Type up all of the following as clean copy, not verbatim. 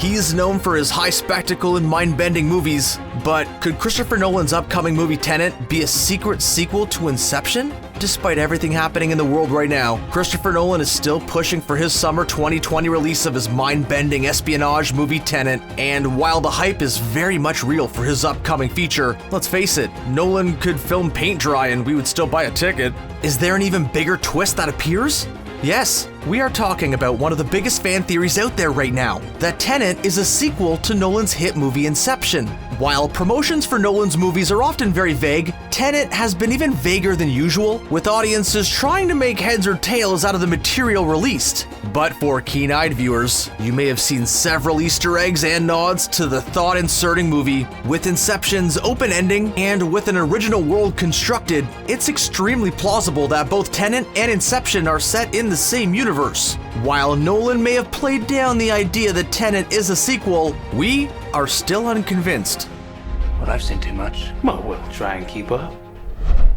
He's known for his high spectacle and mind-bending movies, but could Christopher Nolan's upcoming movie Tenet be a secret sequel to Inception? Despite everything happening in the world right now, Christopher Nolan is still pushing for his summer 2020 release of his mind-bending espionage movie Tenet, and while the hype is very much real for his upcoming feature, let's face it, Nolan could film paint dry and we would still buy a ticket. Is there an even bigger twist that appears? Yes, we are talking about one of the biggest fan theories out there right now, that Tenet is a sequel to Nolan's hit movie Inception. While promotions for Nolan's movies are often very vague, Tenet has been even vaguer than usual, with audiences trying to make heads or tails out of the material released. But for keen-eyed viewers, you may have seen several Easter eggs and nods to the thought-inserting movie. With Inception's open ending and with an original world constructed, it's extremely plausible that both Tenet and Inception are set in the same universe. While Nolan may have played down the idea that Tenet is a sequel, we are still unconvinced. Well, I've seen too much. Well, we'll try and keep up.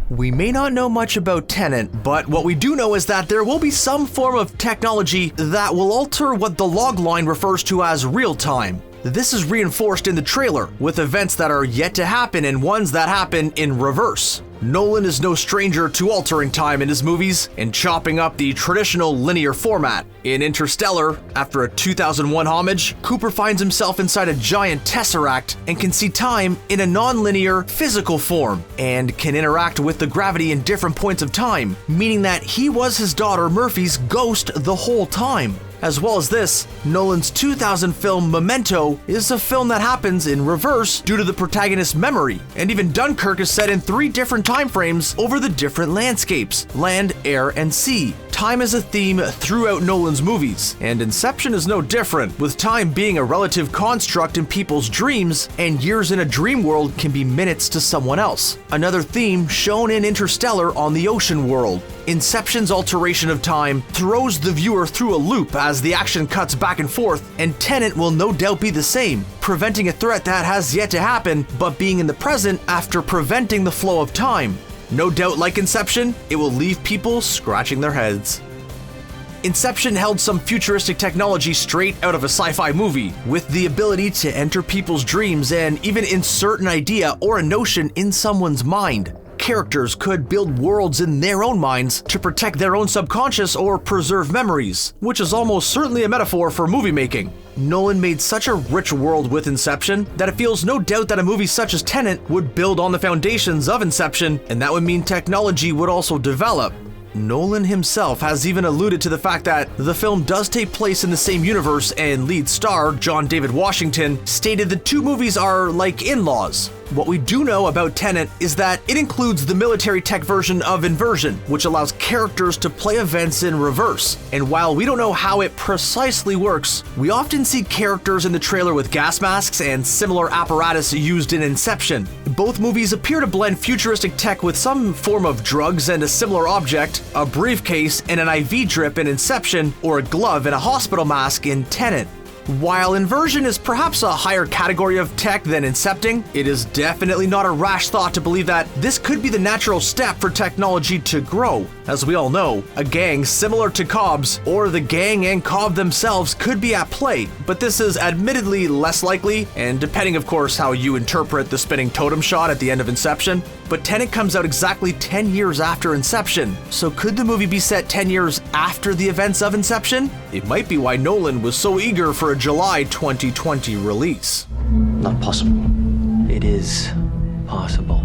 We may not know much about Tenet, but what we do know is that there will be some form of technology that will alter what the logline refers to as real time. This is reinforced in the trailer, with events that are yet to happen and ones that happen in reverse. Nolan is no stranger to altering time in his movies and chopping up the traditional linear format. In Interstellar, after a 2001 homage, Cooper finds himself inside a giant tesseract and can see time in a non-linear physical form and can interact with the gravity in different points of time, meaning that he was his daughter Murphy's ghost the whole time. As well as this, Nolan's 2000 film Memento is a film that happens in reverse due to the protagonist's memory, and even Dunkirk is set in 3 different time frames over the different landscapes: land, air, and sea. Time is a theme throughout Nolan's movies, and Inception is no different, with time being a relative construct in people's dreams, and years in a dream world can be minutes to someone else. Another theme shown in Interstellar on the ocean world. Inception's alteration of time throws the viewer through a loop as the action cuts back and forth, and Tenet will no doubt be the same, preventing a threat that has yet to happen, but being in the present after preventing the flow of time. No doubt, like Inception, it will leave people scratching their heads. Inception held some futuristic technology straight out of a sci-fi movie, with the ability to enter people's dreams and even insert an idea or a notion in someone's mind. Characters could build worlds in their own minds to protect their own subconscious or preserve memories, which is almost certainly a metaphor for movie making. Nolan made such a rich world with Inception that it feels no doubt that a movie such as Tenet would build on the foundations of Inception, and that would mean technology would also develop. Nolan himself has even alluded to the fact that the film does take place in the same universe, and lead star John David Washington stated the 2 movies are like in-laws. What we do know about Tenet is that it includes the military tech version of Inversion, which allows characters to play events in reverse. And while we don't know how it precisely works, we often see characters in the trailer with gas masks and similar apparatus used in Inception. Both movies appear to blend futuristic tech with some form of drugs and a similar object, a briefcase and an IV drip in Inception, or a glove and a hospital mask in Tenet. While Inversion is perhaps a higher category of tech than Incepting, it is definitely not a rash thought to believe that this could be the natural step for technology to grow. As we all know, a gang similar to Cobb's, or the gang and Cobb themselves, could be at play, but this is admittedly less likely, and depending of course how you interpret the spinning totem shot at the end of Inception. But Tenet comes out exactly 10 years after Inception, so could the movie be set 10 years after the events of Inception? It might be why Nolan was so eager for a July 2020 release. Not possible. It is possible.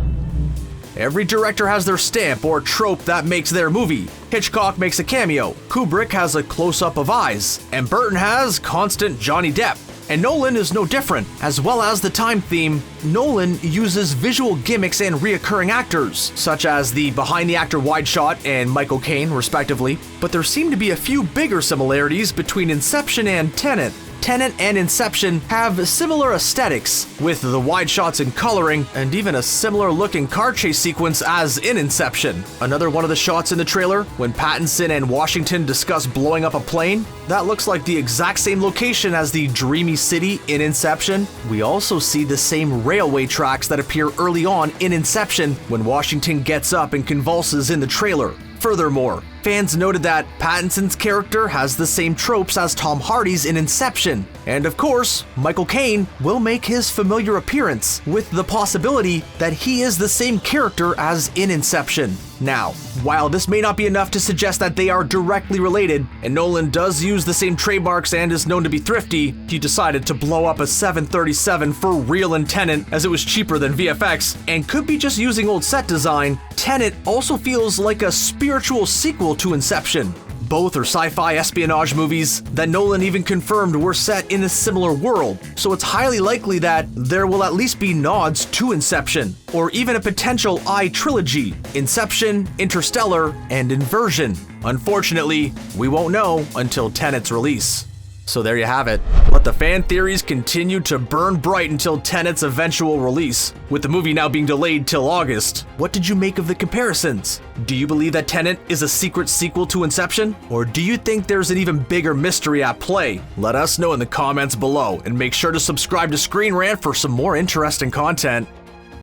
Every director has their stamp or trope that makes their movie. Hitchcock makes a cameo, Kubrick has a close-up of eyes, and Burton has constant Johnny Depp. And Nolan is no different. As well as the time theme, Nolan uses visual gimmicks and reoccurring actors, such as the behind-the-actor wide shot and Michael Caine, respectively. But there seem to be a few bigger similarities between Inception and Tenet. Tenet and Inception have similar aesthetics, with the wide shots and coloring, and even a similar looking car chase sequence as in Inception. Another one of the shots in the trailer, when Pattinson and Washington discuss blowing up a plane, that looks like the exact same location as the dreamy city in Inception. We also see the same railway tracks that appear early on in Inception when Washington gets up and convulses in the trailer. Furthermore, Fans noted that Pattinson's character has the same tropes as Tom Hardy's in Inception, and of course, Michael Caine will make his familiar appearance, with the possibility that he is the same character as in Inception. Now, while this may not be enough to suggest that they are directly related, and Nolan does use the same trademarks and is known to be thrifty, he decided to blow up a 737 for real in Tenet as it was cheaper than VFX and could be just using old set design. Tenet also feels like a spiritual sequel to Inception. Both are sci-fi espionage movies that Nolan even confirmed were set in a similar world, so it's highly likely that there will at least be nods to Inception, or even a potential I trilogy: Inception, Interstellar, and Inversion. Unfortunately, we won't know until Tenet's release. So there you have it. Let the fan theories continue to burn bright until Tenet's eventual release, with the movie now being delayed till August. What did you make of the comparisons? Do you believe that Tenet is a secret sequel to Inception? Or do you think there's an even bigger mystery at play? Let us know in the comments below, and make sure to subscribe to Screen Rant for some more interesting content.